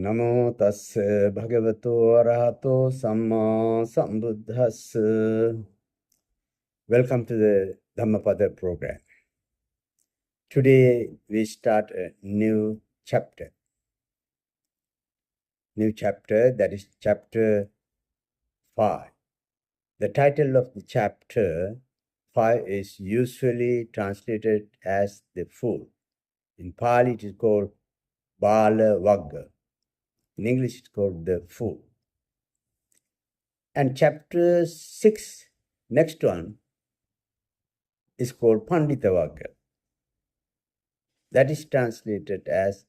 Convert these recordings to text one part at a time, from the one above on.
Namo tassa bhagavato arahato samma sambuddhassa. Welcome to the Dhammapada program. Today we start a new chapter. That is chapter 5. The title of the chapter 5 is usually translated as the fool. In Pali it is called Bala Vagga. In English it's called the fool. And chapter 6, next one, is called Pandita Vagga. That is translated as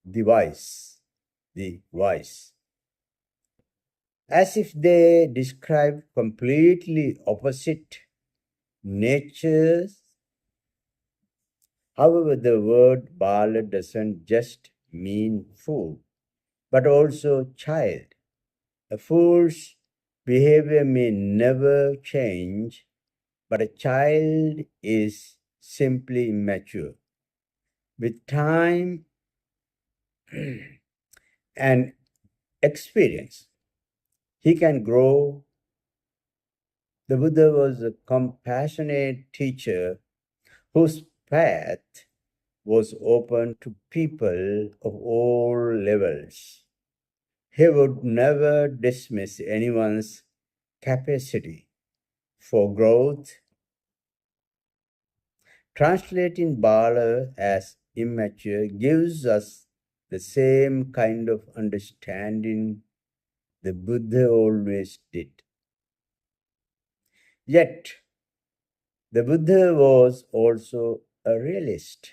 the wise. As if they describe completely opposite natures. However, the word Bala doesn't just mean fool, but also child. A fool's behavior may never change, but a child is simply immature. With time and experience, he can grow. The Buddha was a compassionate teacher whose path was open to people of all levels. He would never dismiss anyone's capacity for growth. Translating Bala as immature gives us the same kind of understanding the Buddha always did. Yet, the Buddha was also a realist.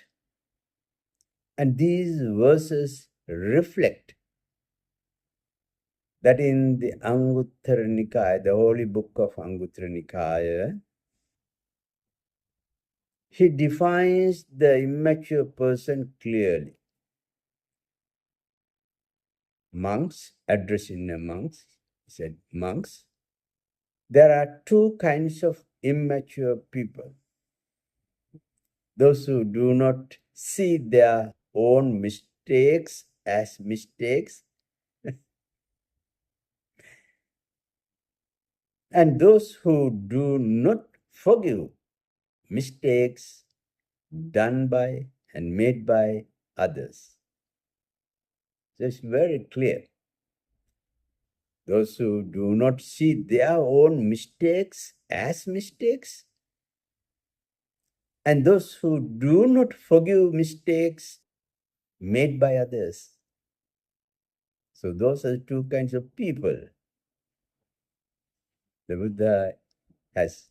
And these verses reflect that in the Anguttara Nikaya, the holy book of Anguttara Nikaya, he defines the immature person clearly. Monks, addressing the monks, he said, monks, there are two kinds of immature people. Those who do not see their own mistakes as mistakes, and those who do not forgive mistakes done by and made by others. So it's very clear. Those who do not see their own mistakes as mistakes, and those who do not forgive mistakes made by others. So those are the two kinds of people the Buddha has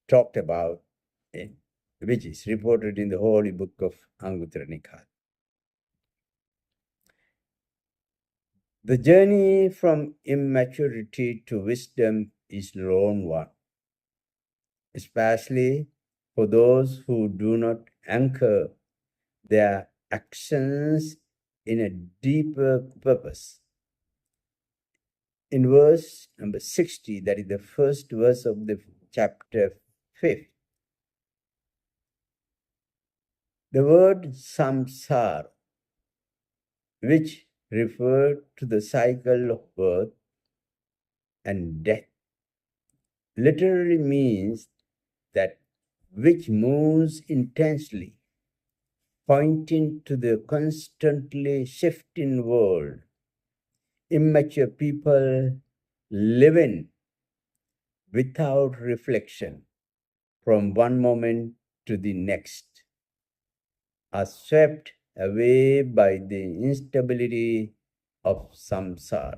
talked about, which is reported in the holy book of Anguttara Nikaya. The journey from immaturity to wisdom is a long one, especially for those who do not anchor their actions in a deeper purpose. In verse number 60, that is the first verse of the chapter 5, the word samsara, which referred to the cycle of birth and death, literally means that which moves intensely, pointing to the constantly shifting world. Immature people live in without reflection from one moment to the next, are swept away by the instability of samsara,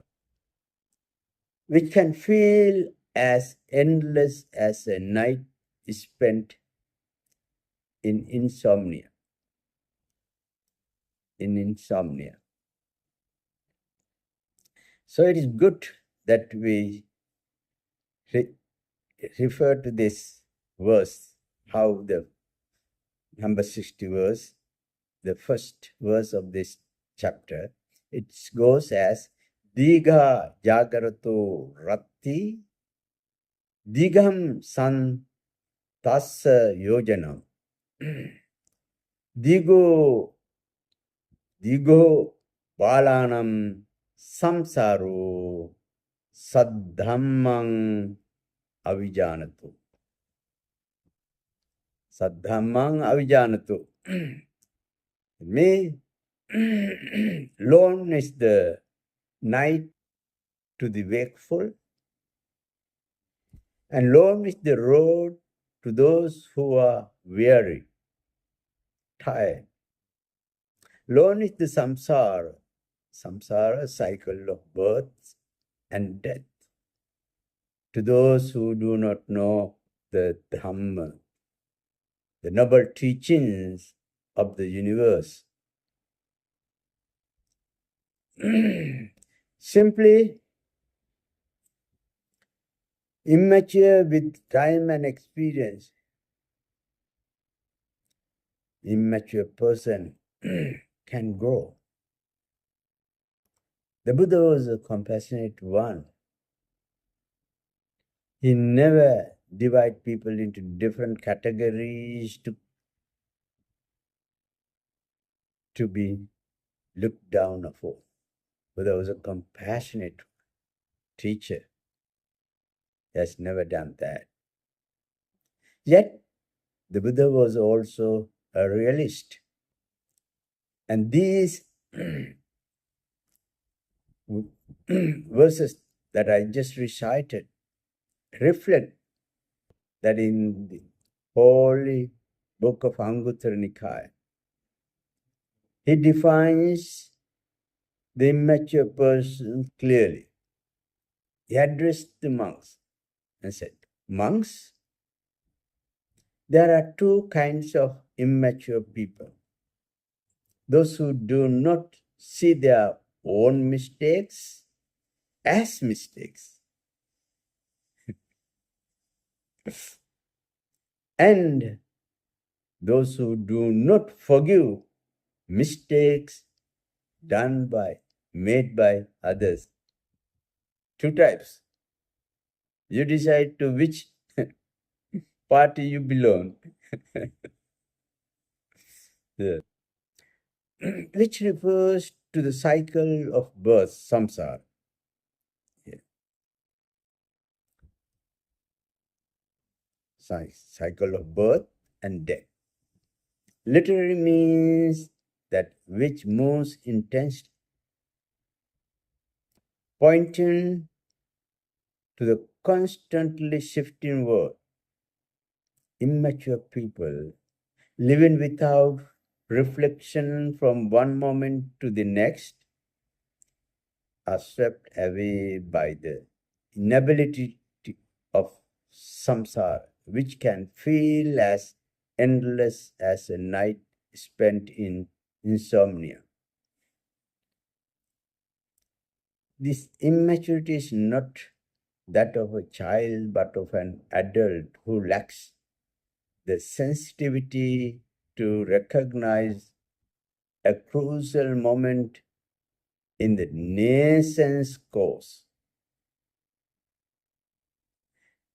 which can feel as endless as a night spent in insomnia. So it is good that we refer to this verse, how the number 60 verse, the first verse of this chapter, it goes as Diga Jagarato Ratti Digam San Tassa Yojanam. Digo Balanam samsaro saddhammang avijanatu. Saddhammang avijanatu. Me, lone is the night to the wakeful, and lone is the road to those who are weary, tired. Lone is the samsara cycle of birth and death. To those who do not know the Dhamma, the noble teachings of the universe, simply immature with time and experience, immature person can grow. The Buddha was a compassionate one. He never divided people into different categories to be looked down upon. Buddha was a compassionate teacher. He has never done that. Yet, the Buddha was also a realist. And these verses that I just recited reflect that in the holy book of Anguttara Nikaya, he defines the immature person clearly. He addressed the monks and said, monks, there are two kinds of immature people. Those who do not see their own mistakes as mistakes, and those who do not forgive mistakes made by others. Two types. You decide to which party you belong. Yeah. Which refers to the cycle of birth, samsara. Yeah. Cycle of birth and death. Literally means that which moves intensely, pointing to the constantly shifting world. Immature people living without reflection from one moment to the next are swept away by the inability of samsara, which can feel as endless as a night spent in insomnia. This immaturity is not that of a child, but of an adult who lacks the sensitivity to recognize a crucial moment in the nascent course.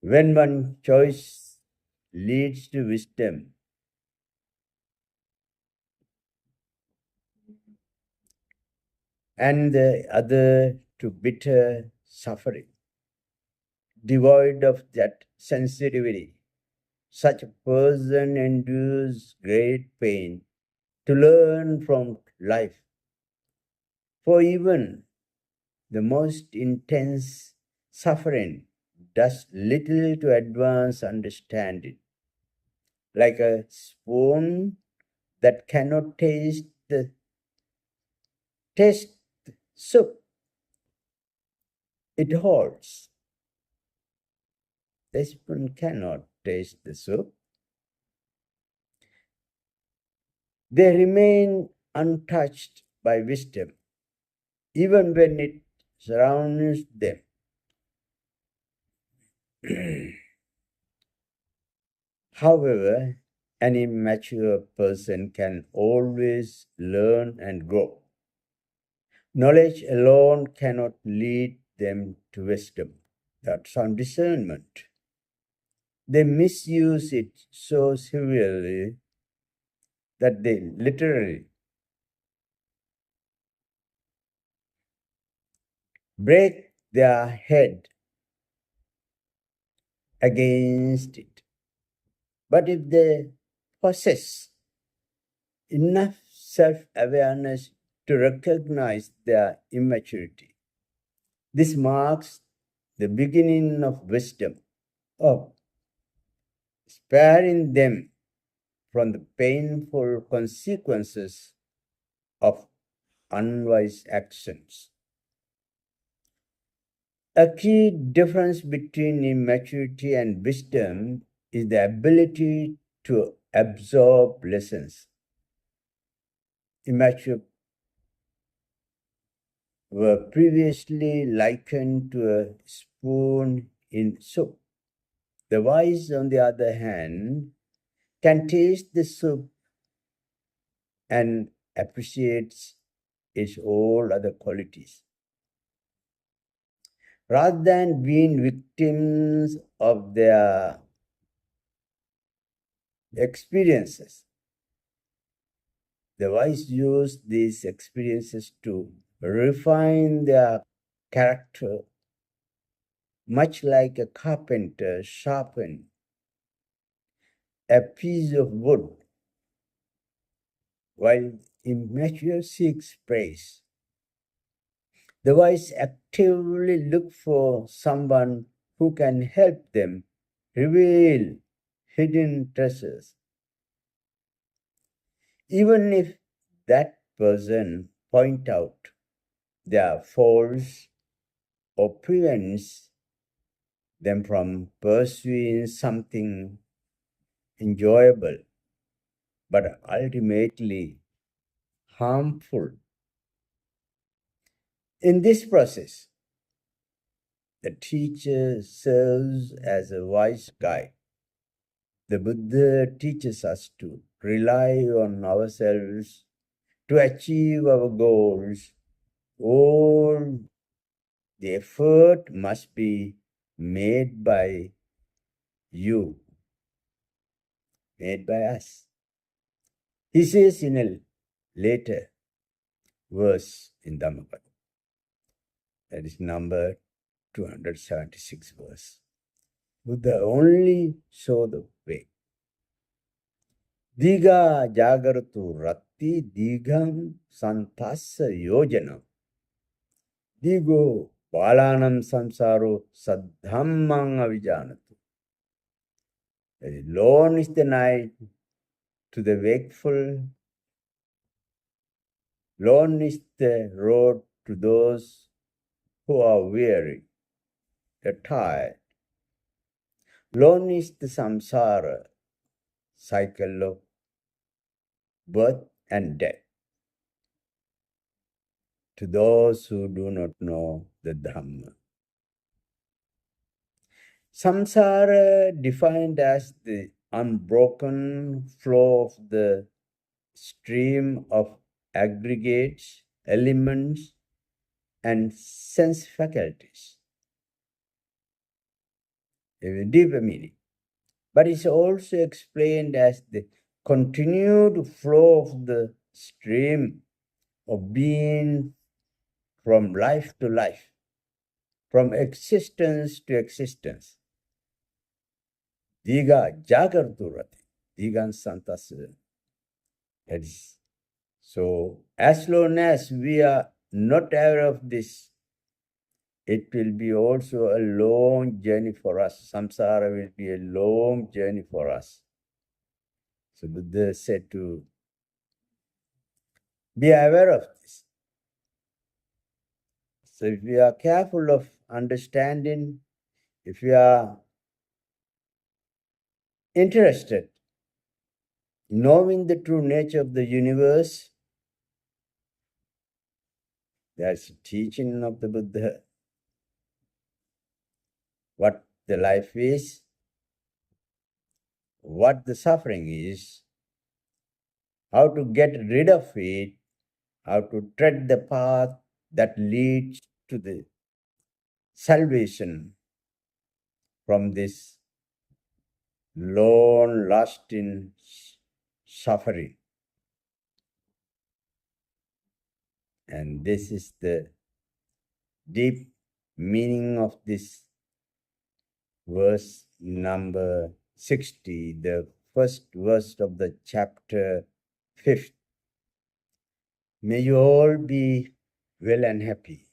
When one choice leads to wisdom, and the other to bitter suffering, devoid of that sensitivity, such a person endures great pain to learn from life. For even the most intense suffering does little to advance understanding. Like a spoon that cannot taste soup it holds. The spoon cannot taste the soup. They remain untouched by wisdom, even when it surrounds them. However, an immature person can always learn and grow. Knowledge alone cannot lead them to wisdom. That's on discernment. They misuse it so severely that they literally break their head against it. But if they possess enough self-awareness to recognize their immaturity, this marks the beginning of wisdom, of sparing them from the painful consequences of unwise actions. A key difference between immaturity and wisdom is the ability to absorb lessons. Immature were previously likened to a spoon in soup. The wise, on the other hand, can taste the soup and appreciates its all other qualities. Rather than being victims of their experiences, the wise use these experiences to refine their character, much like a carpenter sharpens a piece of wood, while immature seeks praise. The wise actively look for someone who can help them reveal hidden treasures, even if that person point out their faults or prevents them from pursuing something enjoyable but ultimately harmful. In this process, the teacher serves as a wise guide. The Buddha teaches us to rely on ourselves to achieve our goals. All the effort must be made by you, made by us. He says in a later verse in Dhammapada, that is number 276 verse. Buddha only show the way. Diga jagaratu ratti digam santassa yojanam. Digo balanam samsaro saddhammang avijanatu. Long is the night to the wakeful, long is the road to those who are weary, the tired. Long is the samsara cycle of birth and death to those who do not know the Dhamma. Samsara defined as the unbroken flow of the stream of aggregates, elements, and sense faculties. A deeper meaning. But it's also explained as the continued flow of the stream of being from life to life, from existence to existence. Diga jagarturati, digan santasya. That is. So, as long as we are not aware of this, it will be also a long journey for us. Samsara will be a long journey for us. So Buddha said to be aware of this. So if we are careful of understanding, if we are interested in knowing the true nature of the universe, that's the teaching of the Buddha. What the life is, what the suffering is, how to get rid of it, how to tread the path that leads to the salvation from this long lasting suffering. And this is the deep meaning of this verse number 60, the first verse of the chapter 5th. May you all be well and happy.